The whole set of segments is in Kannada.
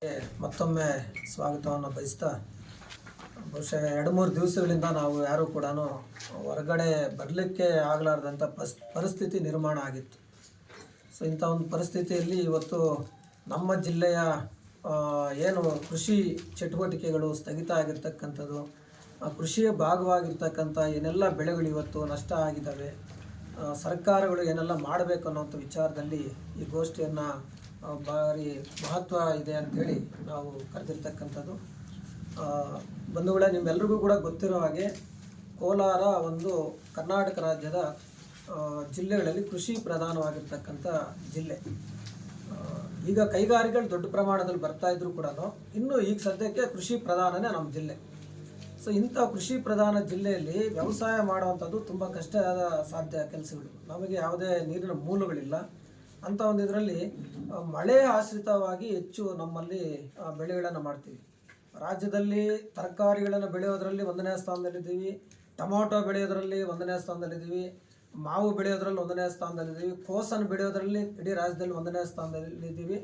ಮತ್ತೊಮ್ಮೆ ಸ್ವಾಗತವನ್ನು ಬಯಸ್ತಾ ಬಹುಶಃ 2-3 ದಿವಸಗಳಿಂದ ನಾವು ಯಾರೂ ಕೂಡ ಹೊರಗಡೆ ಬರಲಿಕ್ಕೆ ಆಗಲಾರ್ದಂಥ ಪರಿಸ್ಥಿತಿ ನಿರ್ಮಾಣ ಆಗಿತ್ತು. ಸೊ ಇಂಥ ಒಂದು ಪರಿಸ್ಥಿತಿಯಲ್ಲಿ ಇವತ್ತು ನಮ್ಮ ಜಿಲ್ಲೆಯ ಏನು ಕೃಷಿ ಚಟುವಟಿಕೆಗಳು ಸ್ಥಗಿತ ಆಗಿರ್ತಕ್ಕಂಥದ್ದು, ಕೃಷಿಯ ಭಾಗವಾಗಿರ್ತಕ್ಕಂಥ ಏನೆಲ್ಲ ಬೆಳೆಗಳು ಇವತ್ತು ನಷ್ಟ ಆಗಿದ್ದಾವೆ, ಸರ್ಕಾರಗಳು ಏನೆಲ್ಲ ಮಾಡಬೇಕು ಅನ್ನೋಂಥ ವಿಚಾರದಲ್ಲಿ ಈ ಗೋಷ್ಠಿಯನ್ನು ಭಾರಿ ಮಹತ್ವ ಇದೆ ಅಂಥೇಳಿ ನಾವು ಕರೆದಿರ್ತಕ್ಕಂಥದ್ದು. ಬಂಧುಗಳೇ, ನಿಮ್ಮೆಲ್ರಿಗೂ ಕೂಡ ಗೊತ್ತಿರೋ ಹಾಗೆ ಕೋಲಾರ ಒಂದು ಕರ್ನಾಟಕ ರಾಜ್ಯದ ಜಿಲ್ಲೆಗಳಲ್ಲಿ ಕೃಷಿ ಪ್ರಧಾನವಾಗಿರ್ತಕ್ಕಂಥ ಜಿಲ್ಲೆ. ಈಗ ಕೈಗಾರಿಕೆಗಳು ದೊಡ್ಡ ಪ್ರಮಾಣದಲ್ಲಿ ಬರ್ತಾಯಿದ್ರು ಕೂಡ ಇನ್ನೂ ಈಗ ಸದ್ಯಕ್ಕೆ ಕೃಷಿ ಪ್ರಧಾನನೇ ನಮ್ಮ ಜಿಲ್ಲೆ. ಸೊ ಇಂಥ ಕೃಷಿ ಪ್ರಧಾನ ಜಿಲ್ಲೆಯಲ್ಲಿ ವ್ಯವಸಾಯ ಮಾಡುವಂಥದ್ದು ತುಂಬ ಕಷ್ಟವಾದ ಸಾಧ್ಯ ಕೆಲಸಗಳು. ನಮಗೆ ಯಾವುದೇ ನೀರಿನ ಮೂಲಗಳಿಲ್ಲ. ಅಂಥ ಒಂದು ಇದರಲ್ಲಿ ಮಳೆ ಆಶ್ರಿತವಾಗಿ ಹೆಚ್ಚು ನಮ್ಮಲ್ಲಿ ಬೆಳೆಗಳನ್ನು ಮಾಡ್ತೀವಿ. ರಾಜ್ಯದಲ್ಲಿ ತರಕಾರಿಗಳನ್ನು ಬೆಳೆಯೋದರಲ್ಲಿ 1ನೇ ಸ್ಥಾನದಲ್ಲಿದ್ದೀವಿ, ಟೊಮೊಟೊ ಬೆಳೆಯೋದರಲ್ಲಿ 1ನೇ ಸ್ಥಾನದಲ್ಲಿದ್ದೀವಿ, ಮಾವು ಬೆಳೆಯೋದ್ರಲ್ಲಿ 1ನೇ ಸ್ಥಾನದಲ್ಲಿದ್ದೀವಿ, ಕೋಸನ್ನು ಬೆಳೆಯೋದರಲ್ಲಿ ಇಡೀ ರಾಜ್ಯದಲ್ಲಿ 1ನೇ ಸ್ಥಾನದಲ್ಲಿದ್ದೀವಿ.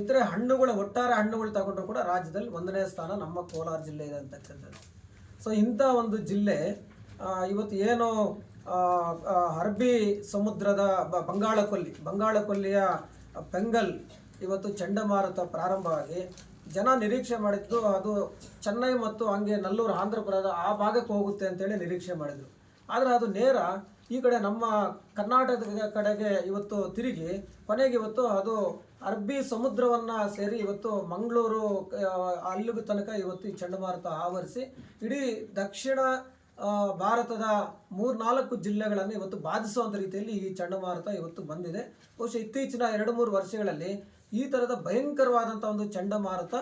ಇತರೆ ಹಣ್ಣುಗಳು, ಒಟ್ಟಾರೆ ಹಣ್ಣುಗಳು ತಗೊಂಡ್ರು ಕೂಡ ರಾಜ್ಯದಲ್ಲಿ 1ನೇ ಸ್ಥಾನ ನಮ್ಮ ಕೋಲಾರ ಜಿಲ್ಲೆ ಇದೆ ಅಂತಕ್ಕಂಥದ್ದು. ಸೊ ಇಂಥ ಒಂದು ಜಿಲ್ಲೆ ಇವತ್ತು ಏನು ಅರಬ್ಬಿ ಸಮುದ್ರದ ಬಂಗಾಳಕೊಲ್ಲಿಯ ಪೆಂಗಲ್ ಇವತ್ತು ಚಂಡಮಾರುತ ಪ್ರಾರಂಭ ಆಗಿ ಜನ ನಿರೀಕ್ಷೆ ಮಾಡಿದ್ದು ಅದು ಚೆನ್ನೈ ಮತ್ತು ಹಂಗೆ ನಲ್ಲೂರು ಆಂಧ್ರಪುರದ ಆ ಭಾಗಕ್ಕೆ ಹೋಗುತ್ತೆ ಅಂತೇಳಿ ನಿರೀಕ್ಷೆ ಮಾಡಿದರು. ಆದರೆ ಅದು ನೇರ ಈ ಕಡೆ ನಮ್ಮ ಕರ್ನಾಟಕದ ಕಡೆಗೆ ಇವತ್ತು ತಿರುಗಿ ಕೊನೆಗೆ ಇವತ್ತು ಅದು ಅರಬ್ಬಿ ಸಮುದ್ರವನ್ನು ಸೇರಿ ಇವತ್ತು ಮಂಗಳೂರು ಅಲ್ಲಿಗೂ ತನಕ ಇವತ್ತು ಈ ಚಂಡಮಾರುತ ಆವರಿಸಿ ಇಡೀ ದಕ್ಷಿಣ ಭಾರತದ 3-4 ಜಿಲ್ಲೆಗಳನ್ನು ಇವತ್ತು ಬಾಧಿಸುವಂಥ ರೀತಿಯಲ್ಲಿ ಈ ಚಂಡಮಾರುತ ಇವತ್ತು ಬಂದಿದೆ. ಬಹುಶಃ ಇತ್ತೀಚಿನ 2-3 ವರ್ಷಗಳಲ್ಲಿ ಈ ಥರದ ಭಯಂಕರವಾದಂಥ ಒಂದು ಚಂಡಮಾರುತ,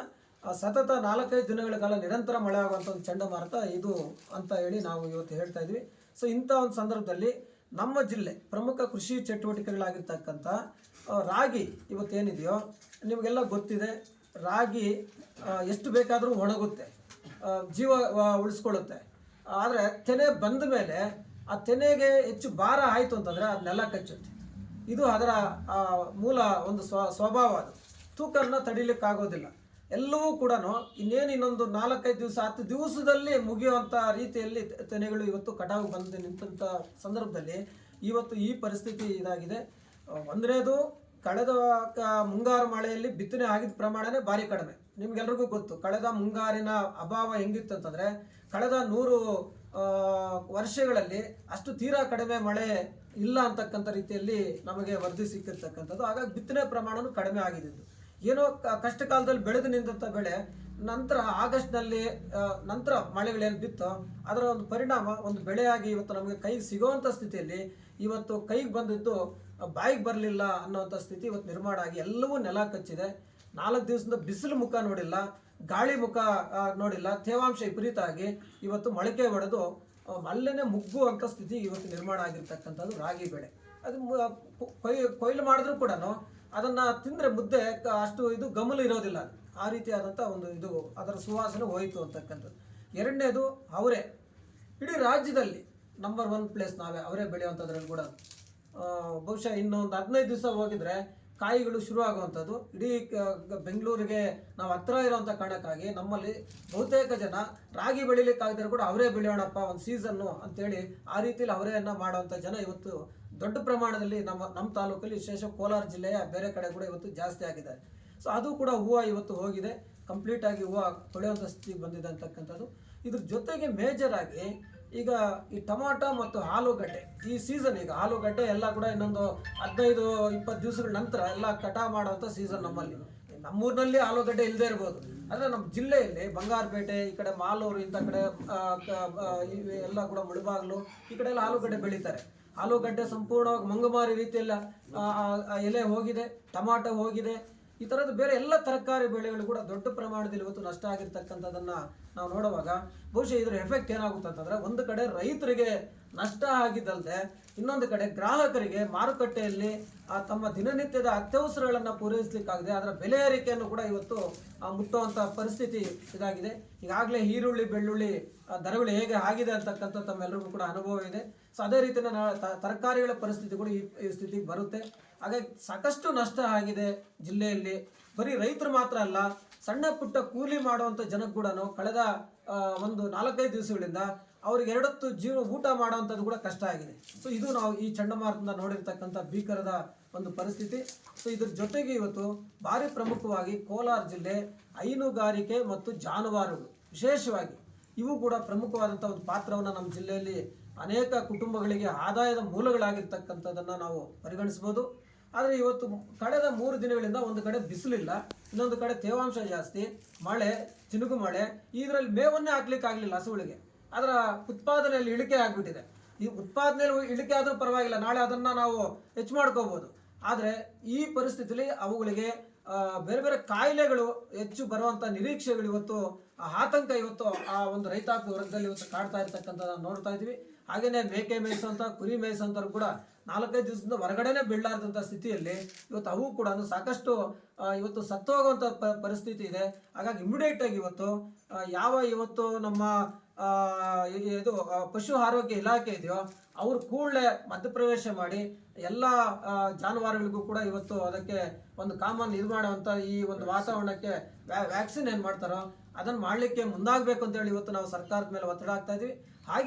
ಸತತ 4-5 ದಿನಗಳ ಕಾಲ ನಿರಂತರ ಮಳೆ ಆಗುವಂಥ ಒಂದು ಚಂಡಮಾರುತ ಇದು ಅಂತ ಹೇಳಿ ನಾವು ಇವತ್ತು ಹೇಳ್ತಾ ಇದ್ವಿ. ಸೊ ಇಂಥ ಒಂದು ಸಂದರ್ಭದಲ್ಲಿ ನಮ್ಮ ಜಿಲ್ಲೆ ಪ್ರಮುಖ ಕೃಷಿ ಚಟುವಟಿಕೆಗಳಾಗಿರ್ತಕ್ಕಂಥ ರಾಗಿ ಇವತ್ತೇನಿದೆಯೋ ನಿಮಗೆಲ್ಲ ಗೊತ್ತಿದೆ. ರಾಗಿ ಎಷ್ಟು ಬೇಕಾದರೂ ಒಣಗುತ್ತೆ, ಜೀವ ಉಳಿಸ್ಕೊಳ್ಳುತ್ತೆ. ಆದರೆ ತೆನೆ ಬಂದ ಮೇಲೆ ಆ ತೆನೆಗೆ ಹೆಚ್ಚು ಭಾರ ಆಯಿತು ಅಂತಂದರೆ ಅದು ನೆಲ ಕಚ್ಚುತ್ತೆ. ಇದು ಅದರ ಮೂಲ ಒಂದು ಸ್ವಭಾವ. ಅದು ತೂಕನ್ನು ತಡಿಲಿಕ್ಕಾಗೋದಿಲ್ಲ. ಎಲ್ಲವೂ ಕೂಡ ಇನ್ನೊಂದು 4-5 ದಿವಸ 10 ದಿವಸದಲ್ಲಿ ಮುಗಿಯುವಂಥ ರೀತಿಯಲ್ಲಿ ತೆನೆಗಳು ಇವತ್ತು ಕಟಾವು ಬಂದು ನಿಂತಹ ಸಂದರ್ಭದಲ್ಲಿ ಇವತ್ತು ಈ ಪರಿಸ್ಥಿತಿ ಇದಾಗಿದೆ. ಒಂದನೇದು, ಕಳೆದ ಮುಂಗಾರು ಮಳೆಯಲ್ಲಿ ಬಿತ್ತನೆ ಆಗಿದ್ದ ಪ್ರಮಾಣನೇ ಭಾರಿ ಕಡಿಮೆ. ನಿಮ್ಗೆಲ್ರಿಗೂ ಗೊತ್ತು ಕಳೆದ ಮುಂಗಾರಿನ ಅಭಾವ ಹೆಂಗಿತ್ತು ಅಂತಂದರೆ ಕಳೆದ 100 ವರ್ಷಗಳಲ್ಲಿ ಅಷ್ಟು ತೀರಾ ಕಡಿಮೆ ಮಳೆ ಇಲ್ಲ ಅಂತಕ್ಕಂಥ ರೀತಿಯಲ್ಲಿ ನಮಗೆ ವರದಿ ಸಿಕ್ಕಿರ್ತಕ್ಕಂಥದ್ದು. ಹಾಗಾಗಿ ಬಿತ್ತನೆ ಪ್ರಮಾಣವೂ ಕಡಿಮೆ ಆಗಿದ್ದು, ಏನೋ ಕಷ್ಟ ಕಾಲದಲ್ಲಿ ಬೆಳೆದು ನಿಂತ ಬೆಳೆ ನಂತರ ಆಗಸ್ಟ್ನಲ್ಲಿ ನಂತರ ಮಳೆಗಳೇನು ಬಿತ್ತೋ ಅದರ ಒಂದು ಪರಿಣಾಮ ಒಂದು ಬೆಳೆಯಾಗಿ ಇವತ್ತು ನಮಗೆ ಕೈಗೆ ಸಿಗೋವಂಥ ಸ್ಥಿತಿಯಲ್ಲಿ ಇವತ್ತು ಕೈಗೆ ಬಂದಿದ್ದು ಬಾಯಿಗೆ ಬರಲಿಲ್ಲ ಅನ್ನೋವಂಥ ಸ್ಥಿತಿ ಇವತ್ತು ನಿರ್ಮಾಣ ಆಗಿ ಎಲ್ಲವೂ ನೆಲ ಕಚ್ಚಿದೆ. 4 ದಿವಸದಿಂದ ಬಿಸಿಲು ಮುಖ ನೋಡಿಲ್ಲ, ಗಾಳಿ ಮುಖ ನೋಡಿಲ್ಲ, ತೇವಾಂಶ ವಿಪರೀತ ಆಗಿ ಇವತ್ತು ಮೊಳಕೆ ಹೊಡೆದು ಅಲ್ಲೇ ಮುಗ್ಗುವಂಥ ಸ್ಥಿತಿ ಇವತ್ತು ನಿರ್ಮಾಣ ಆಗಿರ್ತಕ್ಕಂಥದ್ದು ರಾಗಿ ಬೆಳೆ. ಅದು ಕೊಯ್ಲು ಮಾಡಿದ್ರೂ ಕೂಡ ಅದನ್ನು ತಿಂದರೆ ಮುದ್ದೆ ಅಷ್ಟು ಇದು ಗಮಲು ಇರೋದಿಲ್ಲ. ಆ ರೀತಿಯಾದಂಥ ಒಂದು ಇದು ಅದರ ಸುವಾಸನೆ ಹೋಯಿತು ಅಂತಕ್ಕಂಥದ್ದು. ಎರಡನೇದು ಅವರೇ. ಇಡೀ ರಾಜ್ಯದಲ್ಲಿ ನಂಬರ್ 1 ಪ್ಲೇಸ್ ನಾವೇ ಅವರೇ ಬೆಳೆಯುವಂಥದ್ರಲ್ಲಿ ಕೂಡ. ಬಹುಶಃ ಇನ್ನೊಂದು 15 ದಿವಸ ಹೋಗಿದ್ರೆ ಕಾಯಿಗಳು ಶುರು ಆಗುವಂಥದ್ದು. ಇಡೀ ಬೆಂಗಳೂರಿಗೆ ನಾವು ಹತ್ತಿರ ಇರೋವಂಥ ಕಾರಣಕ್ಕಾಗಿ ನಮ್ಮಲ್ಲಿ ಬಹುತೇಕ ಜನ ರಾಗಿ ಬೆಳಿಲಿಕ್ಕಾಗದಿರೋ ಕೂಡ ಅವರೇ ಬೆಳೆಯೋಣಪ್ಪ ಒಂದು ಸೀಸನ್ನು ಅಂತೇಳಿ ಆ ರೀತಿಯಲ್ಲಿ ಅವರೇಯನ್ನು ಮಾಡುವಂಥ ಜನ ಇವತ್ತು ದೊಡ್ಡ ಪ್ರಮಾಣದಲ್ಲಿ ನಮ್ಮ ತಾಲೂಕಲ್ಲಿ, ವಿಶೇಷ ಕೋಲಾರ ಜಿಲ್ಲೆಯ ಬೇರೆ ಕಡೆ ಕೂಡ ಇವತ್ತು ಜಾಸ್ತಿ ಆಗಿದ್ದಾರೆ. ಸೊ ಅದು ಕೂಡ ಹೂವು ಇವತ್ತು ಹೋಗಿದೆ, ಕಂಪ್ಲೀಟಾಗಿ ಹೂವು ತೊಳೆಯುವಂಥ ಸ್ಥಿತಿಗೆ ಬಂದಿದೆ ಅಂತಕ್ಕಂಥದ್ದು. ಇದ್ರ ಜೊತೆಗೆ ಮೇಜರ್ ಆಗಿ ಈಗ ಈ ಟೊಮಾಟೊ ಮತ್ತು ಆಲೂಗಡ್ಡೆ ಈ ಸೀಸನ್, ಈಗ ಆಲೂಗಡ್ಡೆ ಎಲ್ಲ ಕೂಡ ಇನ್ನೊಂದು 15-20 ದಿವಸಗಳ ನಂತರ ಎಲ್ಲ ಕಟಾವು ಮಾಡುವಂಥ ಸೀಸನ್ ನಮ್ಮಲ್ಲಿ. ನಮ್ಮೂರಿನಲ್ಲಿ ಆಲೂಗಡ್ಡೆ ಇಲ್ಲದೆ ಇರ್ಬೋದು, ಆದರೆ ನಮ್ಮ ಜಿಲ್ಲೆಯಲ್ಲಿ ಬಂಗಾರಪೇಟೆ, ಈ ಕಡೆ ಮಾಲೂರು, ಇಂಥ ಕಡೆ ಎಲ್ಲ ಕೂಡ ಮುಳಬಾಗಿಲು ಈ ಕಡೆ ಎಲ್ಲ ಆಲೂಗಡ್ಡೆ ಬೆಳೀತಾರೆ. ಆಲೂಗಡ್ಡೆ ಸಂಪೂರ್ಣವಾಗಿ ಮಂಗಮಾರಿ ರೀತಿಯೆಲ್ಲ ಎಲೆ ಹೋಗಿದೆ, ಟೊಮಾಟೊ ಹೋಗಿದೆ. ಈ ಥರದ ಬೇರೆ ಎಲ್ಲ ತರಕಾರಿ ಬೆಳೆಗಳು ಕೂಡ ದೊಡ್ಡ ಪ್ರಮಾಣದಲ್ಲಿ ಇವತ್ತು ನಷ್ಟ ಆಗಿರ್ತಕ್ಕಂಥದ್ದನ್ನು ನಾವು ನೋಡುವಾಗ ಬಹುಶಃ ಇದರ ಎಫೆಕ್ಟ್ ಏನಾಗುತ್ತೆ ಅಂತಂದರೆ, ಒಂದು ಕಡೆ ರೈತರಿಗೆ ನಷ್ಟ ಆಗಿದ್ದಲ್ಲದೆ ಇನ್ನೊಂದು ಕಡೆ ಗ್ರಾಹಕರಿಗೆ ಮಾರುಕಟ್ಟೆಯಲ್ಲಿ ತಮ್ಮ ದಿನನಿತ್ಯದ ಅತ್ಯವಸರಗಳನ್ನು ಪೂರೈಸಲಿಕ್ಕಾಗದೆ ಅದರ ಬೆಲೆ ಏರಿಕೆಯನ್ನು ಕೂಡ ಇವತ್ತು ಮುಟ್ಟುವಂಥ ಪರಿಸ್ಥಿತಿ ಇದಾಗಿದೆ. ಈಗಾಗಲೇ ಈರುಳ್ಳಿ, ಬೆಳ್ಳುಳ್ಳಿ ದರಗಳು ಹೇಗೆ ಆಗಿದೆ ಅಂತಕ್ಕಂಥ ತಮ್ಮೆಲ್ಲರಿಗೂ ಕೂಡ ಅನುಭವ ಇದೆ. ಸೊ ಅದೇ ರೀತಿಯ ತರಕಾರಿಗಳ ಪರಿಸ್ಥಿತಿ ಕೂಡ ಈ ಸ್ಥಿತಿಗೆ ಬರುತ್ತೆ. ಹಾಗಾಗಿ ಸಾಕಷ್ಟು ನಷ್ಟ ಆಗಿದೆ ಜಿಲ್ಲೆಯಲ್ಲಿ. ಬರೀ ರೈತರು ಮಾತ್ರ ಅಲ್ಲ, ಸಣ್ಣ ಪುಟ್ಟ ಕೂಲಿ ಮಾಡುವಂಥ ಜನಕ್ಕೆ ಕೂಡ ಕಳೆದ ಒಂದು 4-5 ದಿವಸಗಳಿಂದ ಅವ್ರಿಗೆ 2 ಹೊತ್ತು ಊಟ ಮಾಡೋವಂಥದ್ದು ಕೂಡ ಕಷ್ಟ ಆಗಿದೆ. ಸೊ ಇದು ನಾವು ಈ ಚಂಡಮಾರುತದಿಂದ ನೋಡಿರ್ತಕ್ಕಂಥ ಭೀಕರದ ಒಂದು ಪರಿಸ್ಥಿತಿ. ಸೊ ಇದ್ರ ಜೊತೆಗೆ ಇವತ್ತು ಭಾರಿ ಪ್ರಮುಖವಾಗಿ ಕೋಲಾರ ಜಿಲ್ಲೆ ಹೈನುಗಾರಿಕೆ ಮತ್ತು ಜಾನುವಾರುಗಳು ವಿಶೇಷವಾಗಿ ಇವು ಕೂಡ ಪ್ರಮುಖವಾದಂಥ ಒಂದು ಪಾತ್ರವನ್ನು ನಮ್ಮ ಜಿಲ್ಲೆಯಲ್ಲಿ ಅನೇಕ ಕುಟುಂಬಗಳಿಗೆ ಆದಾಯದ ಮೂಲಗಳಾಗಿರ್ತಕ್ಕಂಥದ್ದನ್ನು ನಾವು ಪರಿಗಣಿಸ್ಬೋದು. ಆದರೆ ಇವತ್ತು ಕಳೆದ 3 ದಿನಗಳಿಂದ ಒಂದು ಕಡೆ ಬಿಸಿಲಿಲ್ಲ, ಇನ್ನೊಂದು ಕಡೆ ತೇವಾಂಶ ಜಾಸ್ತಿ, ಮಳೆ, ಚಿನುಗು ಮಳೆ, ಇದರಲ್ಲಿ ಮೇವನ್ನೇ ಹಾಕ್ಲಿಕ್ಕೆ ಆಗಲಿಲ್ಲ ಹಸುಗಳಿಗೆ. ಅದರ ಉತ್ಪಾದನೆಯಲ್ಲಿ ಇಳಿಕೆ ಆಗಿಬಿಟ್ಟಿದೆ. ಈ ಉತ್ಪಾದನೆಯಲ್ಲಿ ಇಳಿಕೆ ಆದರೂ ಪರವಾಗಿಲ್ಲ, ನಾಳೆ ಅದನ್ನು ನಾವು ಹೆಚ್ಚು ಮಾಡ್ಕೋಬೋದು. ಆದರೆ ಈ ಪರಿಸ್ಥಿತಿಯಲ್ಲಿ ಅವುಗಳಿಗೆ ಬೇರೆ ಬೇರೆ ಕಾಯಿಲೆಗಳು ಹೆಚ್ಚು ಬರುವಂಥ ನಿರೀಕ್ಷೆಗಳು ಇವತ್ತು ಆತಂಕ ಇವತ್ತು ಆ ಒಂದು ರೈತಾಪಿ ವರ್ಗದಲ್ಲಿ ಇವತ್ತು ಕಾಡ್ತಾ ಇರ್ತಕ್ಕಂಥದ್ದನ್ನು ನೋಡ್ತಾ ಇದ್ವಿ. ಹಾಗೆಯೇ ಮೇಕೆ ಮೇಯಿಸುವಂಥ ಕುರಿ ಮೇಯಿಸುವಂಥವ್ರು ಕೂಡ 4-5 ದಿವಸದಿಂದ ಹೊರಗಡೆನೇ ಬೀಳಲಾರ್ದಂಥ ಸ್ಥಿತಿಯಲ್ಲಿ ಇವತ್ತು ಅವು ಕೂಡ ಸಾಕಷ್ಟು ಇವತ್ತು ಸತ್ತೋಗುವಂಥ ಪರಿಸ್ಥಿತಿ ಇದೆ. ಹಾಗಾಗಿ ಇಮಿಡಿಯೇಟ್ ಆಗಿ ಇವತ್ತು ನಮ್ಮ ಇದು ಪಶು ಆರೋಗ್ಯ ಇಲಾಖೆ ಇದೆಯೋ ಅವರು ಕೂಡಲೇ ಮಧ್ಯಪ್ರವೇಶ ಮಾಡಿ ಎಲ್ಲ ಜಾನುವಾರುಗಳಿಗೂ ಕೂಡ ಇವತ್ತು ಅದಕ್ಕೆ ಒಂದು ಕಾಮನ್ ಇದು ಮಾಡುವಂಥ ಈ ಒಂದು ವಾತಾವರಣಕ್ಕೆ ವ್ಯಾಕ್ಸಿನ್ ಏನು ಮಾಡ್ತಾರೋ ಅದನ್ನು ಮಾಡಲಿಕ್ಕೆ ಮುಂದಾಗಬೇಕು ಅಂತೇಳಿ ಇವತ್ತು ನಾವು ಸರ್ಕಾರದ ಮೇಲೆ ಒತ್ತಡ ಹಾಕ್ತಾ ಇದ್ವಿ.